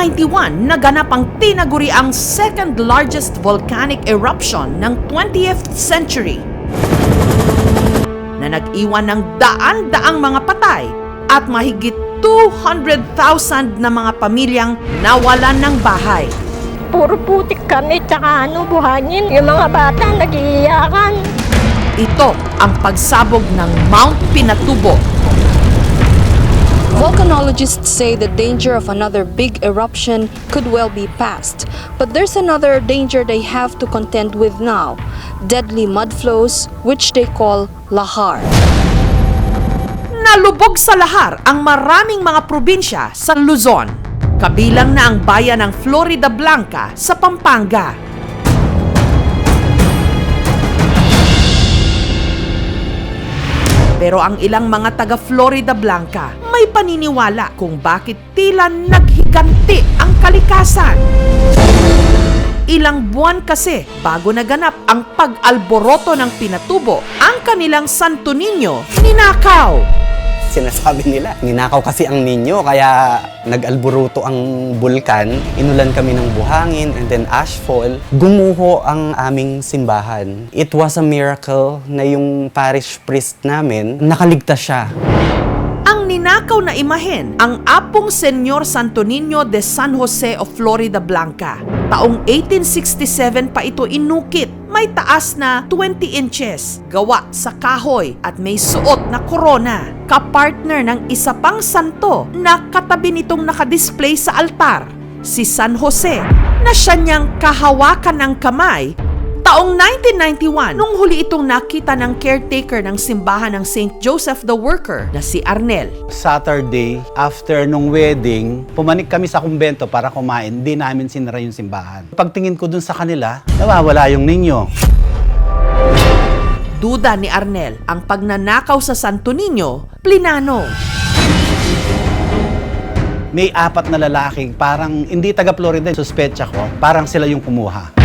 1991, naganap ang tinaguriang second largest volcanic eruption ng 20th century na nag-iwan ng daan-daang mga patay at mahigit 200,000 na mga pamilyang nawalan ng bahay. Puro putik kami, tsaka buhangin. Yung mga bata nag-iiyakan. Ito ang pagsabog ng Mount Pinatubo. Volcanologists say the danger of another big eruption could well be past, but there's another danger they have to contend with now: deadly mud flows, which they call lahar. Nalubog sa lahar ang maraming mga probinsya sa Luzon, kabilang na ang bayan ng Florida Blanca sa Pampanga. Pero ang ilang mga taga Florida Blanca may paniniwala kung bakit tila naghiganti ang kalikasan. Ilang buwan kasi bago naganap ang pag-alboroto ng Pinatubo, ang kanilang Santo Niño ninakaw. Sinasabi nila, ninakaw kasi ang ninyo, kaya nag-alboruto ang bulkan, inulan kami ng buhangin and then ashfall, gumuho ang aming simbahan. It was a miracle na yung parish priest namin, nakaligtas siya. Ang ninakaw na imahen, ang Apong Senyor Santo Niño de San Jose of Florida Blanca. Taong 1867 pa ito inukit. May taas na 20 inches, gawa sa kahoy at may suot na korona. Kapartner ng isa pang santo na katabi nitong nakadisplay sa altar, si San Jose, na siya niyang kahawakan ng kamay. Taong 1991, nung huli itong nakita ng caretaker ng simbahan ng St. Joseph the Worker na si Arnel. Saturday, after nung wedding, pumanik kami sa kumbento para kumain. Hindi namin sinara yung simbahan. Pagtingin ko dun sa kanila, nawawala yung ninyo. Duda ni Arnel ang pagnanakaw sa Santo Niño, plinano. May 4 na lalaki, parang hindi taga Florida, suspetsa ko, parang sila yung kumuha.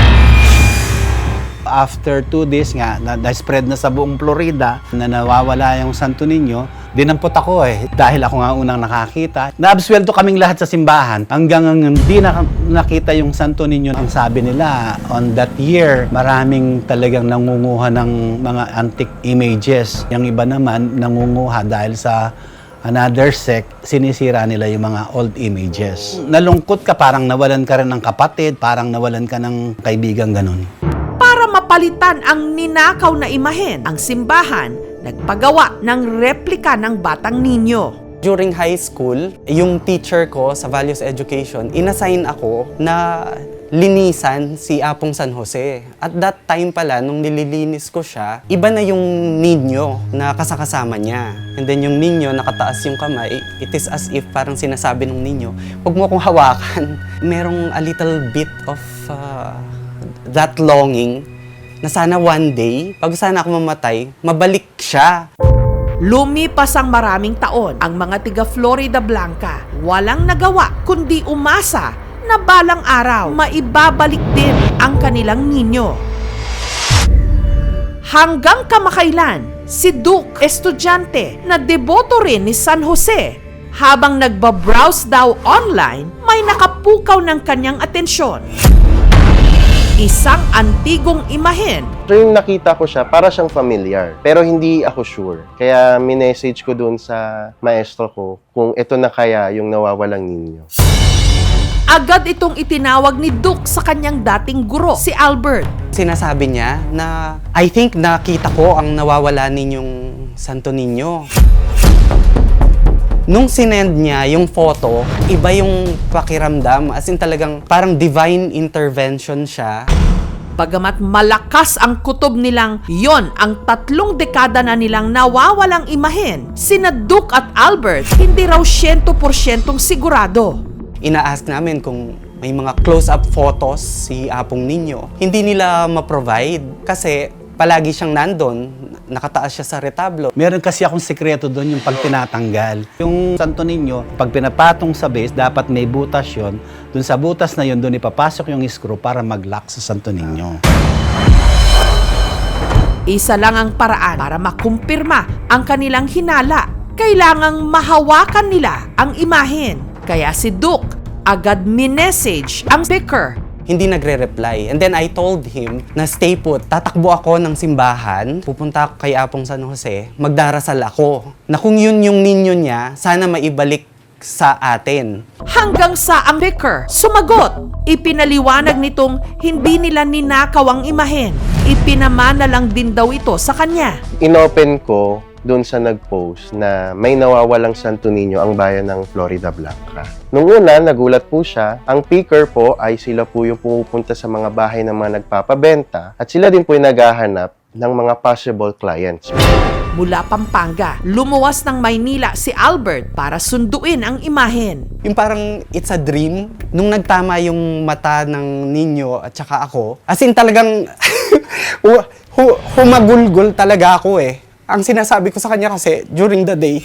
After 2 days nga, na-spread na sa buong Florida na nawawala yung Santo Niño, dinampot ako dahil ako nga unang nakakita. Naabsweldo kaming lahat sa simbahan hanggang hindi nakita yung Santo Niño. Ang sabi nila, on that year, maraming talagang nangunguha ng mga antique images. Yung iba naman, nangunguha dahil sa another sect, sinisira nila yung mga old images. Nalungkot ka, parang nawalan ka rin ng kapatid, parang nawalan ka ng kaibigan, ganun. Para mapalitan ang ninakaw na imahen, ang simbahan nagpagawa ng replika ng Batang Niño. During high school, yung teacher ko sa Values Education, inassign ako na linisan si Apong San Jose. At that time pala, nung nililinis ko siya, iba na yung ninyo na kasakasama niya. And then yung ninyo, nakataas yung kamay, it is as if parang sinasabi ng ninyo, huwag mo akong hawakan. Merong a little bit of that longing na sana one day, pag sana ako mamatay, mabalik siya. Lumipas ang maraming taon, ang mga tiga Florida Blanca walang nagawa kundi umasa na balang araw maibabalik din ang kanilang ninyo. Hanggang kamakailan, si Duke, estudyante na deboto rin ni San Jose, habang nagbabrowse daw online, may nakapukaw ng kanyang atensyon. Isang antigong imahen. So yung nakita ko siya, para siyang familiar. Pero hindi ako sure. Kaya minessage ko dun sa maestro ko kung ito na kaya yung nawawalang ninyo. Agad itong itinawag ni Duke sa kanyang dating guro, si Albert. Sinasabi niya na, I think nakita ko ang nawawala ninyong Santo Niño. Nung sinend niya yung photo, iba yung pakiramdam. As in talagang parang divine intervention siya. Bagamat malakas ang kutob nilang yon ang 3 dekada na nilang nawawalang imahen, sina Duke at Albert hindi raw 100% sigurado. Ina-ask namin kung may mga close-up photos si Apong Niño. Hindi nila ma-provide kasi palagi siyang nandun, nakataas siya sa retablo. Meron kasi akong sekreto doon yung pag tinatanggal. Yung Santo Niño, pag pinapatong sa base, dapat may butas yun. Doon sa butas na yun, doon ipapasok yung screw para mag-lock sa Santo Niño. Isa lang ang paraan para makumpirma ang kanilang hinala. Kailangang mahawakan nila ang imahen. Kaya si Duke agad minessage ang vicar. Hindi nagre-reply. And then I told him na stay put. Tatakbo ako ng simbahan, pupunta ako kay Apong San Jose, magdarasal ako. Na kung yun yung ninyo niya, sana maibalik sa atin. Hanggang sa ang vicar sumagot. Ipinaliwanag nitong hindi nila ninakaw ang imahen. Ipinamana lang din daw ito sa kanya. Inopen ko doon sa nag-post na may nawawalang Santo Niño ang bayan ng Florida Blanca. Nung una, nagulat po siya. Ang picker po ay sila po yung pumupunta sa mga bahay ng mga nagpapabenta at sila din po yung naghahanap ng mga possible clients. Mula Pampanga, lumuwas ng Maynila si Albert para sunduin ang imahen. Yung parang it's a dream. Nung nagtama yung mata ng ninyo at saka ako, as in talagang humagulgol talaga ako eh. Ang sinasabi ko sa kanya kasi during the day,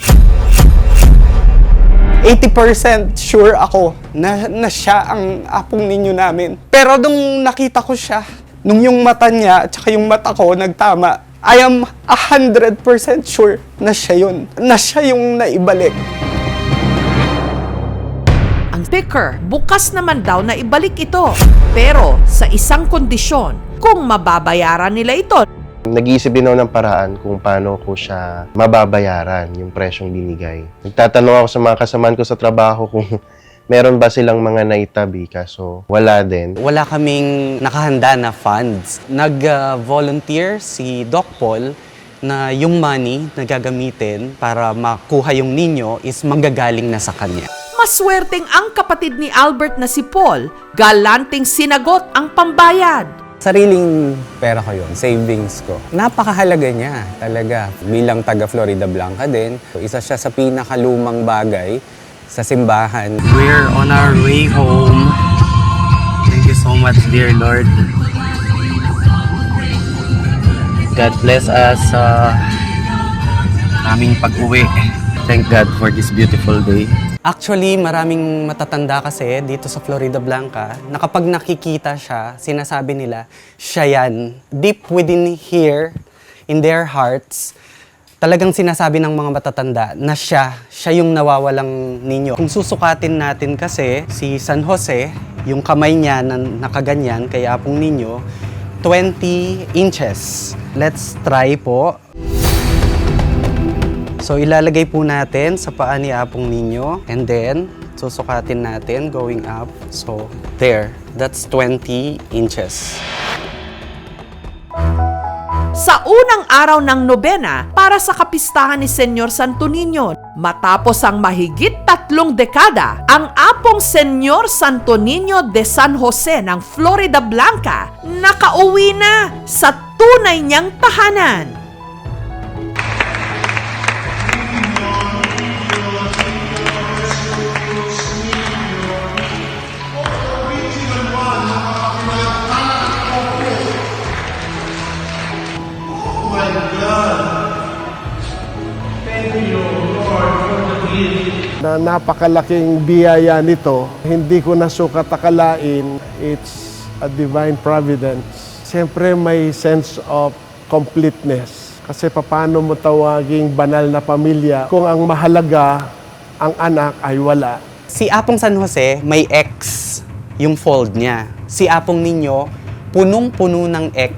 80% sure ako na siya ang apong ninyo namin. Pero nung nakita ko siya, nung yung mata niya at saka yung mata ko nagtama, I am 100% sure na siya yun. Na siya yung naibalik. Ang vicar, bukas naman daw na ibalik ito. Pero sa isang kondisyon, kung mababayaran nila ito. Nag-iisip din ako ng paraan kung paano ko siya mababayaran yung presyong binigay. Nagtatanong ako sa mga kasamaan ko sa trabaho kung meron ba silang mga naitabi, kaso wala din. Wala kaming nakahanda na funds. Nag-volunteer si Doc Paul na yung money na gagamitin para makuha yung ninyo is manggagaling na sa kanya. Maswerteng ang kapatid ni Albert na si Paul, galanting sinagot ang pambayad. Sariling pera ko yun, savings ko. Napakahalaga niya talaga. Bilang taga Florida Blanca din, isa siya sa pinakalumang bagay sa simbahan. We're on our way home. Thank you so much, dear Lord. God bless us sa aming pag-uwi. Thank God for this beautiful day. Actually, maraming matatanda kasi dito sa Florida Blanca na kapag nakikita siya, sinasabi nila, siya yan. Deep within here, in their hearts, talagang sinasabi ng mga matatanda na siya yung nawawalang ninyo. Kung susukatin natin kasi, si San Jose, yung kamay niya na nakaganyan kay Apong Ninyo, 20 inches. Let's try po. So, ilalagay po natin sa paa ni Apong Ninyo and then, susukatin natin going up. So, there. That's 20 inches. Sa unang araw ng nobena para sa kapistahan ni Senyor Santo Niño, matapos ang mahigit 3 dekada, ang Apong Senyor Santo Niño de San Jose ng Florida Blanca nakauwi na sa tunay niyang tahanan. Na napakalaking biyaya nito, hindi ko nasukat akalain, it's a divine providence. Siyempre may sense of completeness. Kasi paano mo tawaging banal na pamilya kung ang mahalaga, ang anak ay wala. Si Apong San Jose, may X yung fold niya. Si Apong Ninyo, punong-puno ng X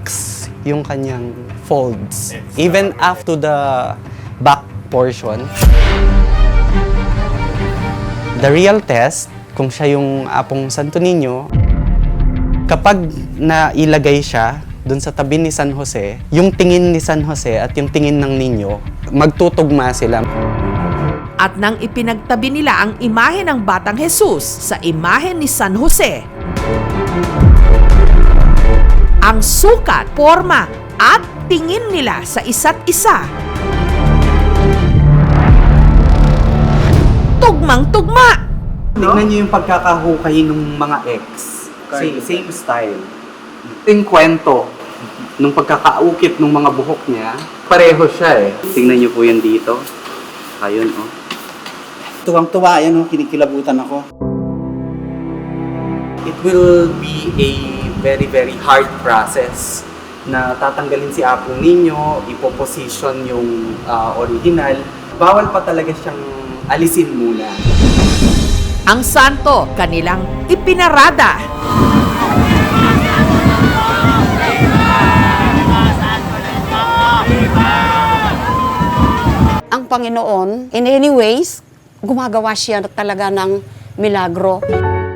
yung kanyang folds. Even after the back portion. The real test, kung siya yung Apong Santo Niño, kapag nailagay siya dun sa tabi ni San Jose, yung tingin ni San Jose at yung tingin ng ninyo, magtutugma sila. At nang ipinagtabi nila ang imahe ng Batang Jesus sa imahe ni San Jose, ang sukat, forma at tingin nila sa isa't isa, tugmang-tugma. Tingnan niyo yung pagkakahukay ng mga X. Same style. Yung kwento, nung pagkakaukit ng mga buhok niya, pareho siya eh. Tingnan niyo po yan dito. Ayun oh. Tuwang-tuwa yan, kinikilabutan ako. It will be a very, very hard process na tatanggalin si Apong Ninyo, ipoposition yung original. Bawal pa talaga siyang alisin muna. Ang santo kanilang ipinarada. Ang Panginoon, in any ways, gumagawa siya talaga ng milagro.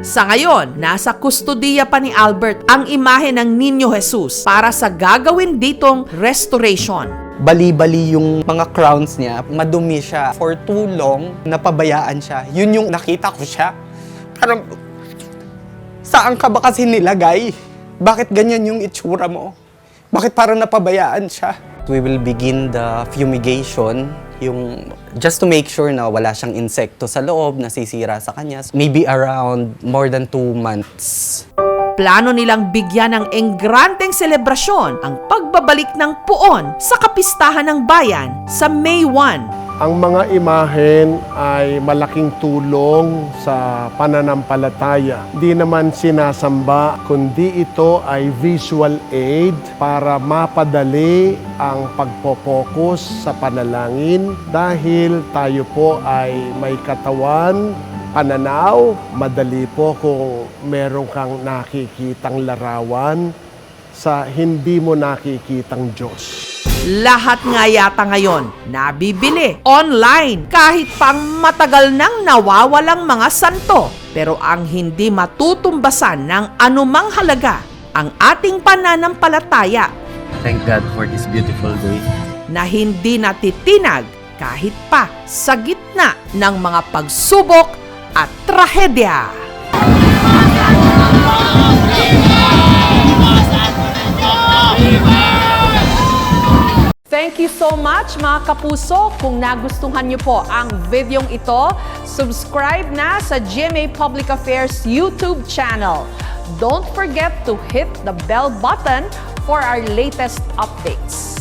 Sa ngayon, nasa kustodiya pa ni Albert ang imahe ng Niño Jesus para sa gagawin ditong restoration. Bali-bali yung mga crowns niya, madumi siya. For too long, napabayaan siya. Yun yung nakita ko siya. Parang, saan ka ba kasi nilagay? Bakit ganyan yung itsura mo? Bakit parang napabayaan siya? We will begin the fumigation, yung just to make sure na wala siyang insekto sa loob, nasisira sa kanya. Maybe around more than 2 months. Plano nilang bigyan ng engranteng selebrasyon ang pagbabalik ng puon sa kapistahan ng bayan sa May 1. Ang mga imahen ay malaking tulong sa pananampalataya. Di naman sinasamba, kundi ito ay visual aid para mapadali ang pagpopokus sa panalangin dahil tayo po ay may katawan, pananaw, madali po kung meron kang nakikitang larawan sa hindi mo nakikitang Diyos. Lahat nga yata ngayon nabibili online kahit pang matagal nang nawawalang mga santo. Pero ang hindi matutumbasan ng anumang halaga ang ating pananampalataya. Thank God for this beautiful day. Na hindi natitinag kahit pa sa gitna ng mga pagsubok at trahedya. Thank you so much mga kapuso. Kung nagustuhan niyo po ang videong ito, subscribe na sa GMA Public Affairs YouTube channel. Don't forget to hit the bell button for our latest updates.